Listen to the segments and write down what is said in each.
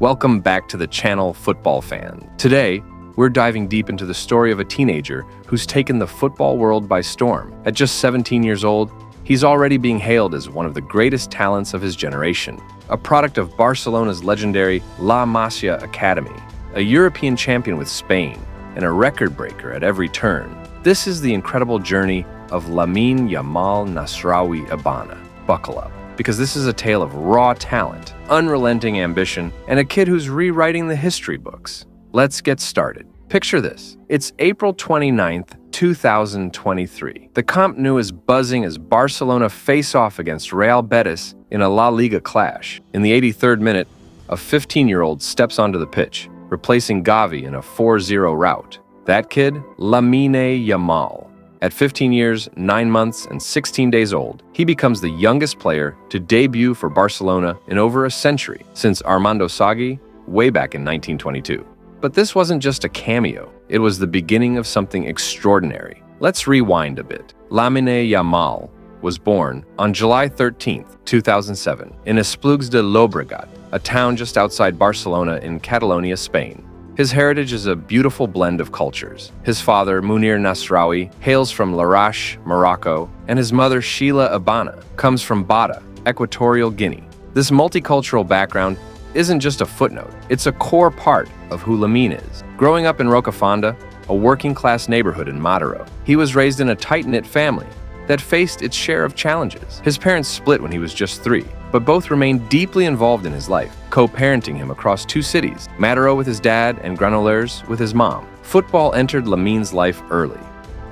Welcome back to the channel, Football Fan. Today, we're diving deep into the story of a teenager who's taken the football world by storm. At just 17 years old, he's already being hailed as one of the greatest talents of his generation. A product of Barcelona's legendary La Masia Academy, a European champion with Spain, and a record breaker at every turn. This is the incredible journey of Lamine Yamal Nasraoui Abana. Buckle up, because this is a tale of raw talent, unrelenting ambition, and a kid who's rewriting the history books. Let's get started. Picture this. It's April 29th, 2023. The Camp Nou is buzzing as Barcelona face off against Real Betis in a La Liga clash. In the 83rd minute, a 15-year-old steps onto the pitch, replacing Gavi in a 4-0 rout. That kid, Lamine Yamal. At 15 years, 9 months, and 16 days old, he becomes the youngest player to debut for Barcelona in over a century, since Armando Sagui way back in 1922. But this wasn't just a cameo, it was the beginning of something extraordinary. Let's rewind a bit. Lamine Yamal was born on July 13, 2007, in Esplugues de Llobregat, a town just outside Barcelona in Catalonia, Spain. His heritage is a beautiful blend of cultures. His father, Munir Nasraoui, hails from Larache, Morocco, and his mother, Sheila Abana, comes from Bata, Equatorial Guinea. This multicultural background isn't just a footnote, it's a core part of who Lamine is. Growing up in Rocafonda, a working-class neighborhood in Mataró, he was raised in a tight-knit family that faced its share of challenges. His parents split when he was just 3, but both remained deeply involved in his life, co-parenting him across 2 cities, Mataró with his dad and Granollers with his mom. Football entered Lamine's life early.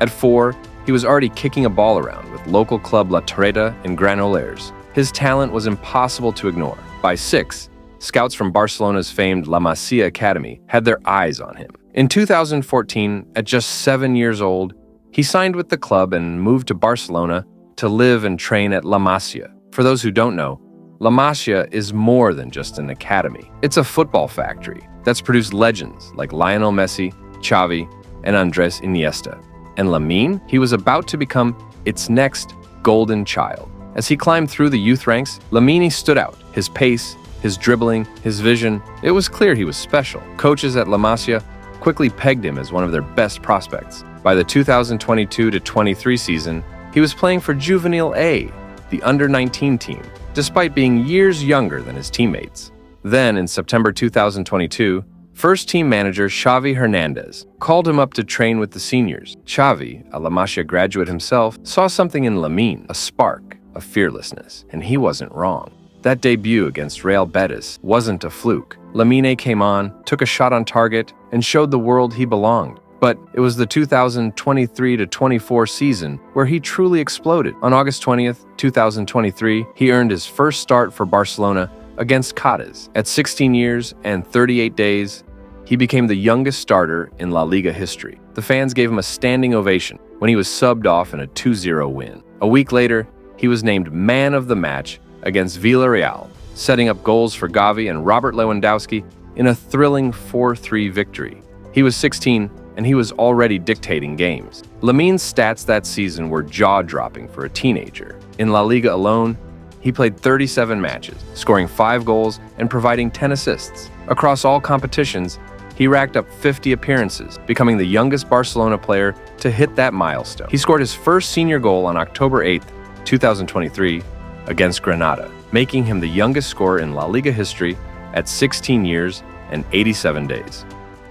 At 4, he was already kicking a ball around with local club La Torreta in Granollers. His talent was impossible to ignore. By 6, scouts from Barcelona's famed La Masia Academy had their eyes on him. In 2014, at just 7 years old, he signed with the club and moved to Barcelona to live and train at La Masia. For those who don't know, La Masia is more than just an academy. It's a football factory that's produced legends like Lionel Messi, Xavi, and Andres Iniesta. And Lamine, he was about to become its next golden child. As he climbed through the youth ranks, Lamine stood out. His pace, his dribbling, his vision, it was clear he was special. Coaches at La Masia quickly pegged him as one of their best prospects. By the 2022-23 season, he was playing for Juvenil A, the under-19 team, despite being years younger than his teammates. Then, in September 2022, first-team manager Xavi Hernandez called him up to train with the seniors. Xavi, a La Masia graduate himself, saw something in Lamine, a spark of fearlessness, and he wasn't wrong. That debut against Real Betis wasn't a fluke. Lamine came on, took a shot on target, and showed the world he belonged. But it was the 2023-24 season where he truly exploded. On August 20th, 2023, he earned his first start for Barcelona against Cádiz. At 16 years and 38 days, he became the youngest starter in La Liga history. The fans gave him a standing ovation when he was subbed off in a 2-0 win. A week later, he was named Man of the Match against Villarreal, setting up goals for Gavi and Robert Lewandowski in a thrilling 4-3 victory. He was 16, and he was already dictating games. Lamine's stats that season were jaw-dropping for a teenager. In La Liga alone, he played 37 matches, scoring 5 goals and providing 10 assists. Across all competitions, he racked up 50 appearances, becoming the youngest Barcelona player to hit that milestone. He scored his first senior goal on October 8, 2023, against Granada, making him the youngest scorer in La Liga history at 16 years and 87 days.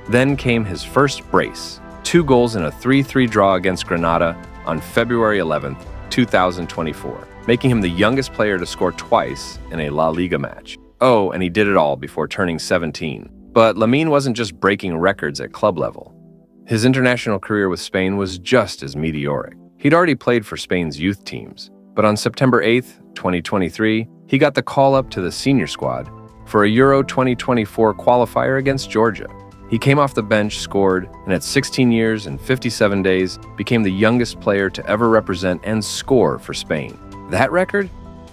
Then came his first brace, 2 goals in a 3-3 draw against Granada on February 11, 2024, making him the youngest player to score twice in a La Liga match. Oh, and he did it all before turning 17. But Lamine wasn't just breaking records at club level. His international career with Spain was just as meteoric. He'd already played for Spain's youth teams, but on September 8, 2023, he got the call up to the senior squad for a Euro 2024 qualifier against Georgia. He came off the bench, scored, and at 16 years and 57 days, became the youngest player to ever represent and score for Spain. That record?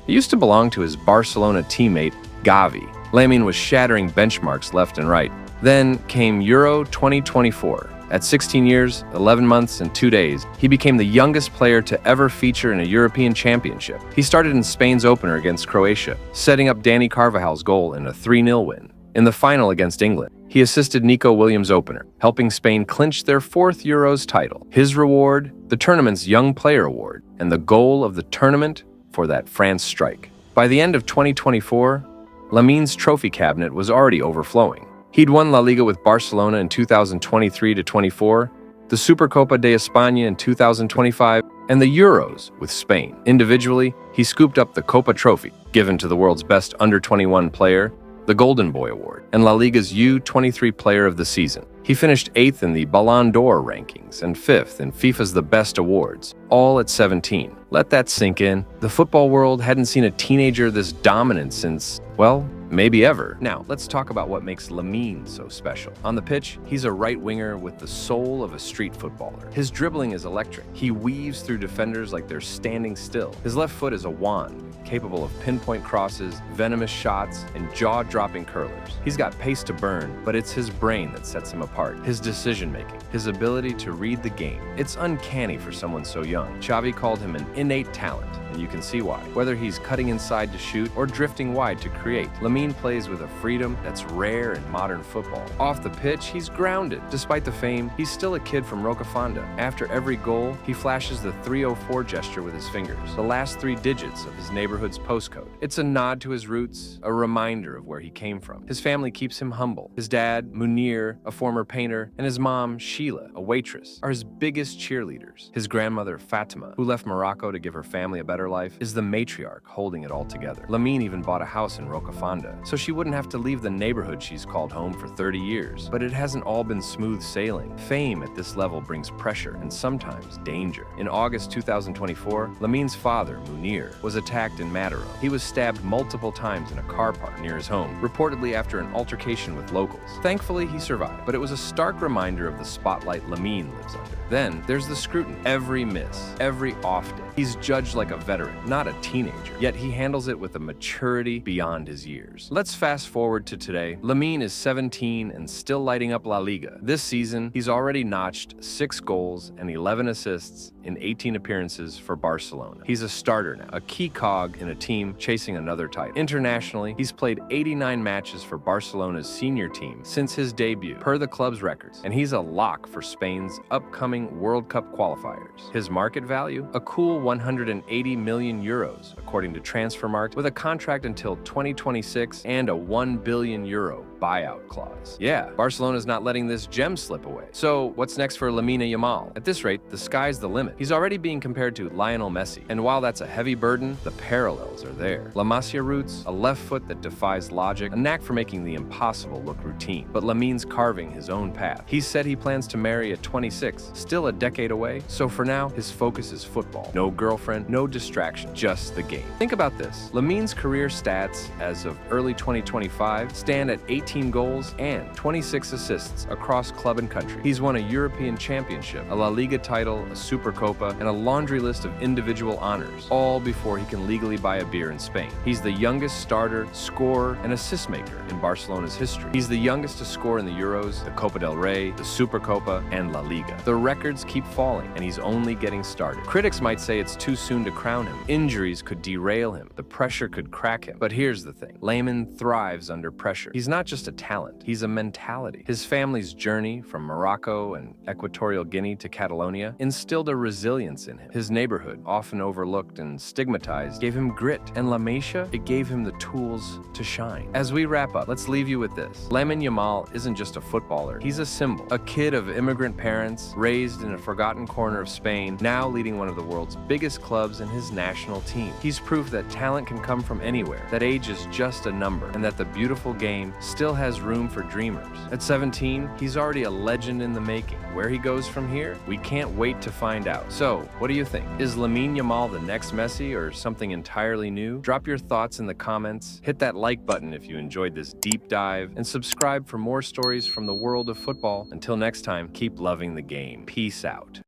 It used to belong to his Barcelona teammate, Gavi. Lamine was shattering benchmarks left and right. Then came Euro 2024. At 16 years, 11 months, and 2 days, he became the youngest player to ever feature in a European championship. He started in Spain's opener against Croatia, setting up Dani Carvajal's goal in a 3-0 win. In the final against England, he assisted Nico Williams' opener, helping Spain clinch their fourth Euros title. His reward, the tournament's Young Player Award, and the goal of the tournament for that France strike. By the end of 2024, Lamine's trophy cabinet was already overflowing. He'd won La Liga with Barcelona in 2023-24, the Supercopa de España in 2025, and the Euros with Spain. Individually, he scooped up the Copa Trophy, given to the world's best under-21 player, the Golden Boy Award, and La Liga's U23 Player of the Season. He finished 8th in the Ballon d'Or rankings and 5th in FIFA's The Best Awards, all at 17. Let that sink in. The football world hadn't seen a teenager this dominant since, well, maybe ever. Now, let's talk about what makes Lamine so special. On the pitch, he's a right winger with the soul of a street footballer. His dribbling is electric. He weaves through defenders like they're standing still. His left foot is a wand, capable of pinpoint crosses, venomous shots, and jaw-dropping curlers. He's got pace to burn, but it's his brain that sets him apart. His decision-making, his ability to read the game. It's uncanny for someone so young. Xavi called him an innate talent, and you can see why. Whether he's cutting inside to shoot or drifting wide to create, Lamine plays with a freedom that's rare in modern football. Off the pitch, he's grounded. Despite the fame, he's still a kid from Rocafonda. After every goal, he flashes the 304 gesture with his fingers, the last 3 digits of his neighborhood's postcode. It's a nod to his roots, a reminder of where he came from. His family keeps him humble. His dad, Munir, a former painter, and his mom, Sheila, a waitress, are his biggest cheerleaders. His grandmother, Fatima, who left Morocco to give her family a better life, is the matriarch holding it all together. Lamine even bought a house in Rocafonda, so she wouldn't have to leave the neighborhood she's called home for 30 years. But it hasn't all been smooth sailing. Fame at this level brings pressure and sometimes danger. In August 2024, Lamine's father, Munir, was attacked in Madero. He was stabbed multiple times in a car park near his home, reportedly after an altercation with locals. Thankfully, he survived, but it was a stark reminder of the spotlight Lamine lives under. Then there's the scrutiny. Every miss, every off day. He's judged like a veteran, not a teenager, yet he handles it with a maturity beyond his years. Let's fast forward to today. Lamine is 17 and still lighting up La Liga. This season, he's already notched 6 goals and 11 assists in 18 appearances for Barcelona. He's a starter now, a key cog in a team chasing another title. Internationally, he's played 89 matches for Barcelona's senior team since his debut, per the club's records, and he's a lock for Spain's upcoming World Cup qualifiers. His market value? A cool 180 million euros, according to Transfermarkt, with a contract until 2026 and a 1 billion euro buyout clause. Yeah, Barcelona's not letting this gem slip away. So what's next for Lamine Yamal? At this rate, the sky's the limit. He's already being compared to Lionel Messi, and while that's a heavy burden, the parallels are there. La Masia roots, a left foot that defies logic, a knack for making the impossible look routine. But Lamine's carving his own path. He said he plans to marry at 26, still a decade away, so for now, his focus is football. No girlfriend, no distraction, just the game. Think about this. Lamine's career stats as of early 2025 stand at 18 goals and 26 assists across club and country. He's won a European Championship, a La Liga title, a Supercopa, and a laundry list of individual honors, all before he can legally buy a beer in Spain. He's the youngest starter, scorer, and assist maker in Barcelona's history. He's the youngest to score in the Euros, the Copa del Rey, the Supercopa, and La Liga. The records keep falling, and he's only getting started. Critics might say it's too soon to crown him. Injuries could derail him. The pressure could crack him. But here's the thing. Lamine thrives under pressure. He's not just a talent. He's a mentality. His family's journey from Morocco and Equatorial Guinea to Catalonia instilled a resilience in him. His neighborhood, often overlooked and stigmatized, gave him grit. And La Masia, it gave him the tools to shine. As we wrap up, let's leave you with this. Lamine Yamal isn't just a footballer. He's a symbol. A kid of immigrant parents, raised in a forgotten corner of Spain, now leading one of the world's biggest clubs in his national team. He's proof that talent can come from anywhere, that age is just a number, and that the beautiful game still has room for dreamers. At 17, he's already a legend in the making. Where he goes from here, we can't wait to find out. So, what do you think? Is Lamine Yamal the next Messi or something entirely new? Drop your thoughts in the comments, hit that like button if you enjoyed this deep dive, and subscribe for more stories from the world of football. Until next time, keep loving the game. Peace out.